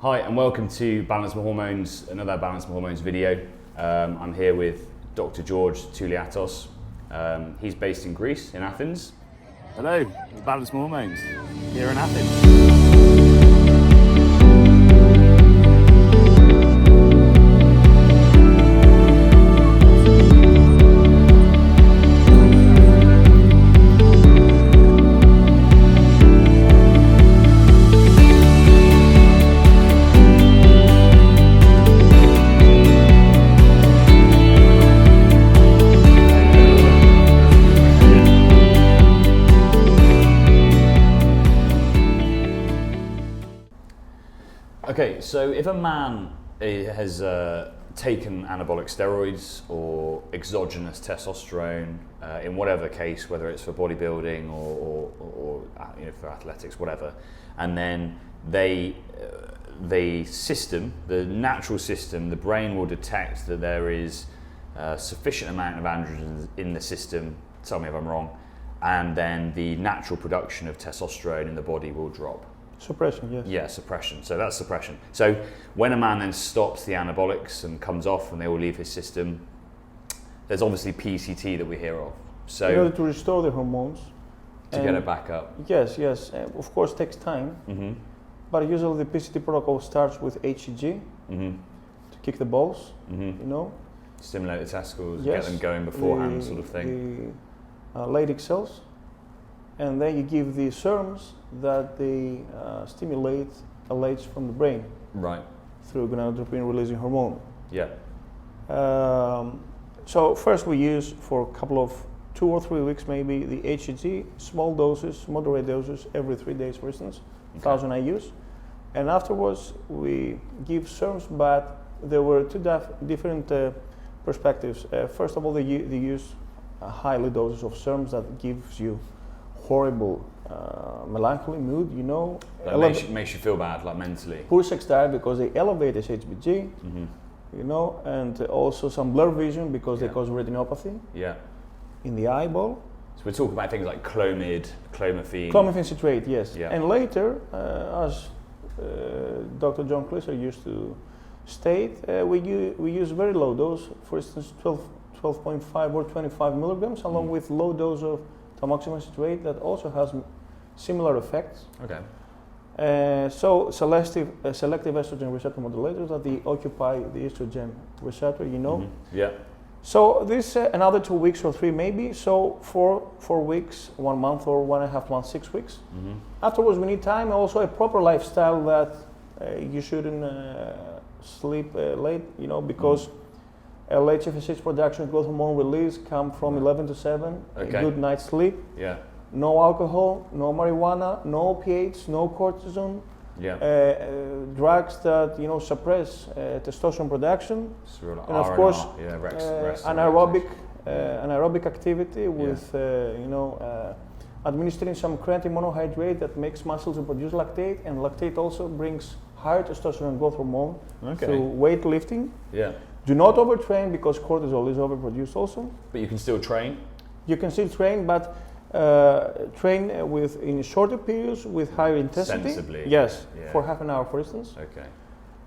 Hi and welcome to Balance My Hormones, another Balance My Hormones video. I'm here with Dr. George Touliatos. He's based in Greece, in Athens. Hello, Balance My Hormones, here in Athens. Okay, so if a man has taken anabolic steroids or exogenous testosterone, in whatever case, whether it's for bodybuilding or for athletics, whatever, and then the natural system, the brain will detect that there is a sufficient amount of androgens in the system, tell me if I'm wrong, and then the natural production of testosterone in the body will drop. Suppression, yes. Yeah, suppression. So that's suppression. So when a man then stops the anabolics and comes off and they all leave his system, there's obviously PCT that we hear of. So in order to restore the hormones. To get it back up. Yes. Of course, takes time. Mm-hmm. But usually the PCT protocol starts with HCG Mm-hmm. to kick the balls, Mm-hmm. Stimulate the testicles, Yes, get them going beforehand, sort of thing. The Leydig cells. And then you give the serums that they stimulate LH from the brain Right. through gonadotropin releasing hormone. Yeah. So first we use for a couple of 2 or 3 weeks maybe the HCG, small doses, moderate doses every 3 days, for instance, 1,000 IUs. And afterwards we give serums, but there were two different perspectives. First of all, they use highly doses of serums that gives you horrible melancholy mood, That makes you feel bad, like mentally. poor sex drive because they elevate SHBG, Mm-hmm. and also some blurred vision because Yeah. they cause retinopathy Yeah. in the eyeball. So we're talking about things like clomid, clomiphene. Clomiphene citrate, yes. Yeah. And later, as Dr. John Klisser used to state, we use very low dose, for instance 12.5 or 25 milligrams, along with low dose of tamoxifen citrate that also has similar effects. Okay. So selective estrogen receptor modulators that they occupy the estrogen receptor, Mm-hmm. Yeah. So this another 2 weeks or 3 maybe. So 4 weeks, 1 month or 1.5 months, 6 weeks. Mm-hmm. Afterwards, we need time. Also, a proper lifestyle that you shouldn't sleep late. Because LH, FSH production, growth hormone release come from 11 to 7. Okay. A good night's sleep. Yeah. No alcohol, no marijuana, no opiates, no cortisone. Yeah. Drugs that suppress testosterone production. It's real, like And of R&R, course, yeah, rest anaerobic activity with administering some creatine monohydrate that makes muscles to produce lactate, and lactate also brings higher testosterone growth hormone through weightlifting. Yeah. Do not overtrain because cortisol is overproduced also. But you can still train. You can still train, but train in shorter periods with higher intensity. Sensibly. Yes, Yeah. for half an hour, for instance. Okay.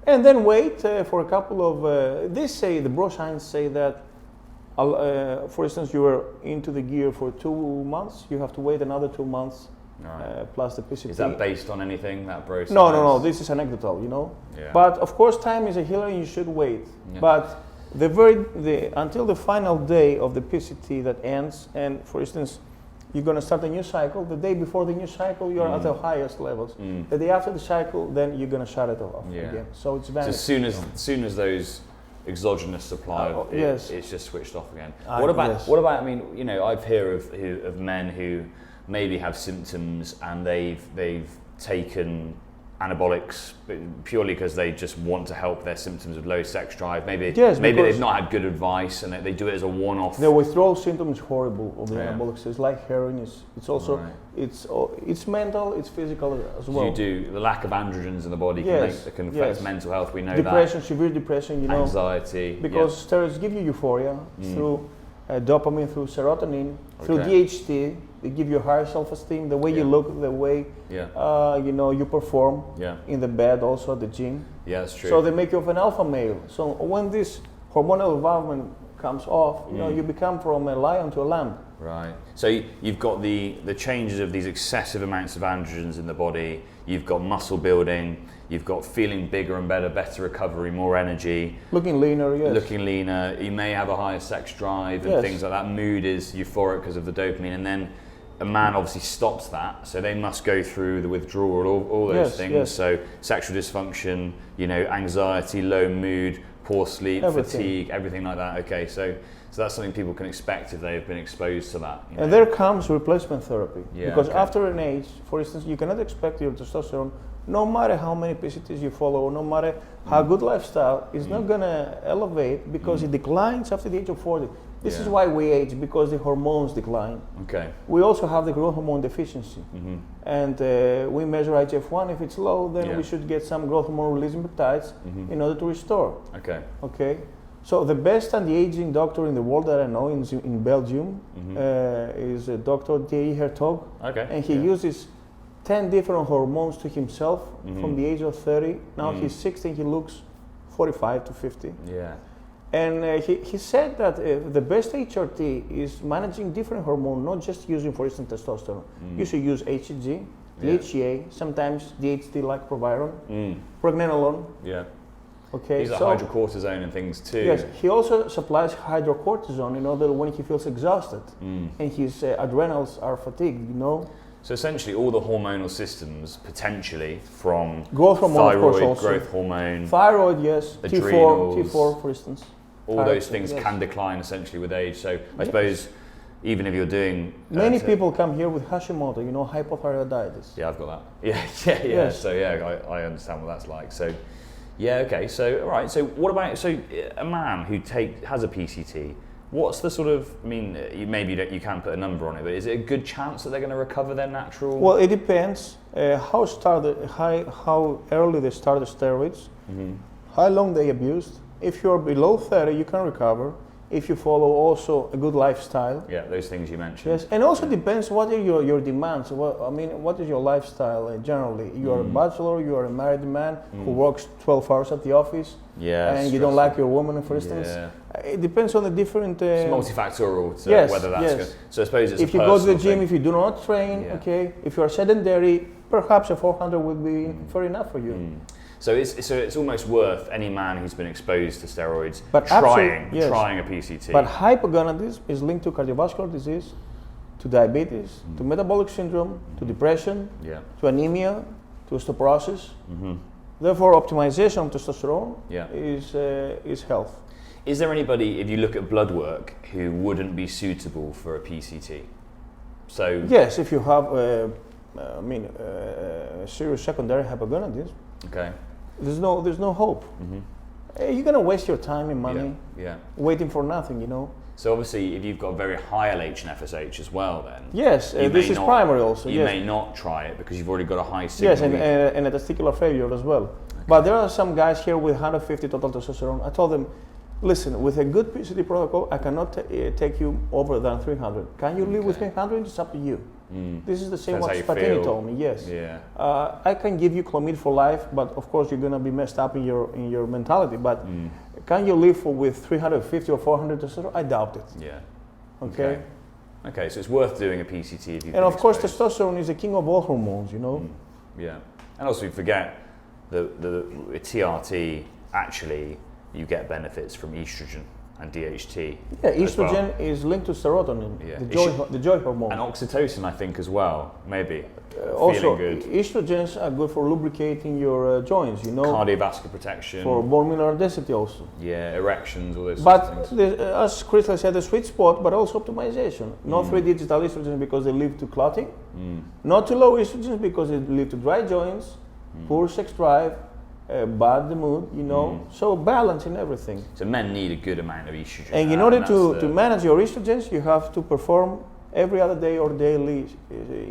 And then wait for a couple of, the bro science say that, for instance, you were into the gear for 2 months, you have to wait another 2 months Right. plus the PCT. Is that based on anything, that process? No, this is anecdotal, Yeah. But of course, time is a healer and you should wait. Yeah. But until the final day of the PCT that ends, and for instance, you're going to start a new cycle, the day before the new cycle, you're at the highest levels. The day after the cycle, then you're going to shut it off again. So it's So very as soon as those exogenous supply, yes. it's just switched off again. Yes. What about? I mean, I've heard of men who maybe have symptoms and they've taken anabolics purely because they just want to help their symptoms of low sex drive. Maybe they've not had good advice and they do it as a one-off. The withdrawal symptom is horrible of the Yeah. anabolics. It's like heroin. It's also it's mental, it's physical as well. You do the lack of androgens in the body can affect mental health. We know depression, that. severe depression. Anxiety. Because steroids give you euphoria through dopamine, through serotonin, through DHT, they give you higher self-esteem, the way you Yeah. look, the way Yeah. you perform Yeah. in the bed, also at the gym. Yeah, that's true. So they make you of an alpha male. So when this hormonal involvement comes off, you become from a lion to a lamb. Right. So you've got the changes of these excessive amounts of androgens in the body. You've got muscle building. You've got feeling bigger and better recovery, more energy. Looking leaner, yes. Looking leaner. You may have a higher sex drive and Yes. things like that. Mood is euphoric because of the dopamine, and then a man obviously stops that, so they must go through the withdrawal, all those Yes, things. yes. So sexual dysfunction, anxiety, low mood, poor sleep, Everything. fatigue, everything like that. Okay, so that's something people can expect if they have been exposed to that. And there comes replacement therapy. Yeah, Because okay. after an age, for instance, you cannot expect your testosterone, no matter how many PCTs you follow, no matter how good lifestyle, is not going to elevate because it declines after the age of 40. This is Yeah. why we age, because the hormones decline. Okay. We also have the growth hormone deficiency. Mm-hmm. And we measure IGF-1. If it's low, then Yeah. we should get some growth hormone releasing peptides in order to restore. Okay. Okay, so the best anti-aging doctor in the world that I know in Belgium is Dr. Thierry Hertog, Okay. and he uses 10 different hormones to himself from the age of 30. Now he's 60 and he looks 45 to 50. Yeah. And he said that the best HRT is managing different hormones, not just using, for instance, testosterone. You should use HCG, DHEA, sometimes DHT like Proviron, pregnenolone. Yeah. Okay, These are so hydrocortisone and things too. yes, he also supplies hydrocortisone in order when he feels exhausted and his adrenals are fatigued. So essentially, all the hormonal systems potentially from Growth hormone, of course, thyroid, also. growth hormone, Thyroid, yes. Adrenals. T4, for instance. all Thyroid, those things yes. can decline essentially with age. So I suppose even if you're doing Many people come here with Hashimoto, hypothyroiditis. Yeah, I've got that. Yeah. Yes. So I understand what that's like. So yeah, okay. So all right. So what about a man who has a PCT? What's the sort of? I mean, you can't put a number on it, but is it a good chance that they're going to recover their natural? Well, it depends how early they start the steroids, how long they abused. If you're below 30, you can recover. If you follow also a good lifestyle. Yeah, those things you mentioned. Yes, and also depends what are your demands. What is your lifestyle generally? You are a bachelor, you are a married man who works 12 hours at the office, Yeah. and you don't like your woman, for instance. Yeah. It depends on the different. It's multifactorial. So yes, whether that's yes. good. So I suppose it's if a you go to the personal gym, thing. if you do not train, Yeah. okay. If you are sedentary, perhaps a 400 would be fair enough for you. So it's almost worth any man who's been exposed to steroids But yes. trying a PCT. But hypogonadism is linked to cardiovascular disease, to diabetes, to metabolic syndrome, to depression, yeah. to anemia, to osteoporosis. Therefore, optimization of testosterone Yeah. is health. Is there anybody, if you look at blood work, who wouldn't be suitable for a PCT? So Yes, if you have serious secondary hypogonadism, okay. there's no hope. You're gonna waste your time and money Yeah. waiting for nothing. So obviously, if you've got very high LH and FSH as well, then Yes, you this may is not- primary also. You Yes, may not try it because you've already got a high signal. yes, and a testicular failure as well. But there are some guys here with 150 total testosterone. I told them, listen, with a good PCT protocol, I cannot take you over than 300. Can you live with 300? It's up to you. This is the same Depends what how you Spatini feel. told me. Yes. Yeah. I can give you Clomid for life, but of course you're gonna be messed up in your mentality. But can you live with 350 or 400 testosterone? I doubt it. Yeah. Okay. Okay, so it's worth doing a PCT if you've And been of course, exposed. testosterone is the king of all hormones. Yeah, and also we forget the TRT. Actually, you get benefits from estrogen and DHT. Yeah, as well. estrogen is linked to serotonin, Yeah. the joy hormone. And oxytocin, I think, as well. Maybe Also, feeling good. estrogens are good for lubricating your joints. Cardiovascular protection. For bone mineral density also. Yeah, erections, all those sorts of But things. as Crystal said, the sweet spot, but also optimization. Not 3 digital estrogens because they lead to clotting. Not too low estrogens because they lead to dry joints, poor sex drive, bad mood. So balance in everything. So men need a good amount of estrogen. And in order to manage your estrogens, you have to perform every other day or daily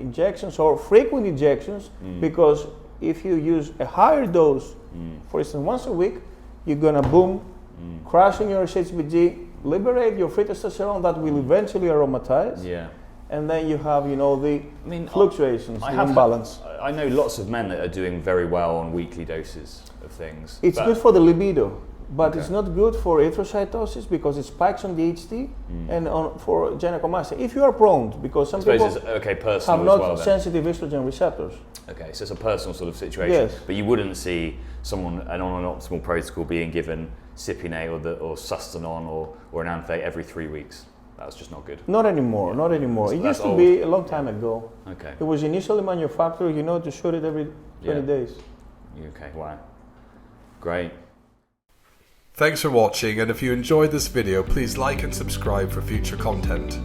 injections or frequent injections, because if you use a higher dose, for instance, once a week, you're gonna crashing your HCG, liberate your free testosterone that will eventually aromatize, Yeah. and then you have, you know, the I mean, fluctuations, I the have imbalance. I know lots of men that are doing very well on weekly doses of things. It's but- good for the libido, but Okay. it's not good for erythrocytosis because it spikes on DHT and for gynecomastia. If you are prone, because some I suppose people it's okay personal have not as well then. sensitive estrogen receptors. Okay, so it's a personal sort of situation. Yes. But you wouldn't see someone on an optimal protocol being given Cypionate or Sustanon or an Anthate every 3 weeks. That's just not good. Not anymore, not anymore. That's- It that's used to old. be a long time ago. Okay. It was initially manufactured, you know, to shoot it every 20 Yeah. days. Okay, wow. Great. Thanks for watching, and if you enjoyed this video, please like and subscribe for future content.